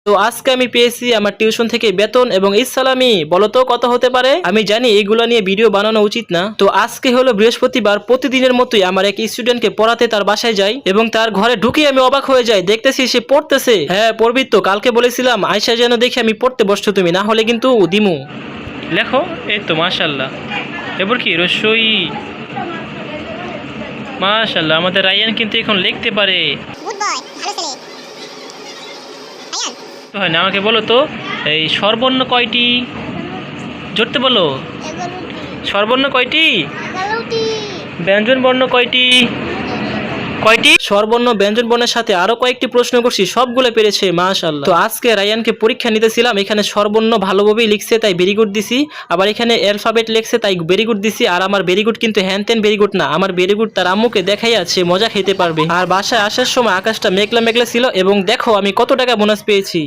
তো আজকে আমি পেয়েছি আমার টিউশন থেকে বেতন এবং ইসলামি। বলো তো কত হতে পারে? আমি জানি এগুলো নিয়ে ভিডিও বানানো উচিত না। তো আজকে হলো বৃহস্পতিবার, প্রতিদিনের মতোই আমার এক স্টুডেন্টকে পড়াতে তার বাসায় যাই এবং তার ঘরে ঢুকে আমি অবাক হয়ে যাই, দেখতেছি সে পড়তেছে। হ্যাঁ পড়বি তো, কালকে বলেছিলাম আয়সা যেন দেখে আমি পড়তে বসছো, তুমি না হলে কিন্তু দিমু। লেখো, এই তো মাশাল্লাহ। এবার কি রসই, মাশাল্লাহ আমাদের রায়ান কিন্তু এখন লিখতে পারে। গুড বয়, ভালো ছেলে। আয়ান, তো হয় না, আমাকে বলো তো এই স্বরবর্ণ কয়টি? জোরতে বলো। 11টি। স্বরবর্ণ কয়টি? 11টি। ব্যঞ্জন বর্ণ কয়টি? কয়টি? স্বরবর্ণ ব্যঞ্জন বর্ণের সাথে আরো কয়েকটি প্রশ্ন করছি, সবগুলো পেরেছে মাশাআল্লাহ। তো আজকে রায়ানকে পরীক্ষা নিতেছিলাম, এখানে স্বরবর্ণ ভালোভাবেই লিখছে তাই ভেরি গুড দিছি, আবার এখানে অ্যালফাবেট লিখছে তাই ভেরি গুড দিছি। আর আমার ভেরি গুড কিন্তু হ্যান তেন ভেরি গুড না, আমার ভেরি গুড তার আম্মুকে দেখাই আছে, মজা খেতে পারবে। আর বাসায় আসার সময় আকাশটা মেঘলা মেঘলা ছিল এবং দেখো আমি কত টাকা বোনাস পেয়েছি।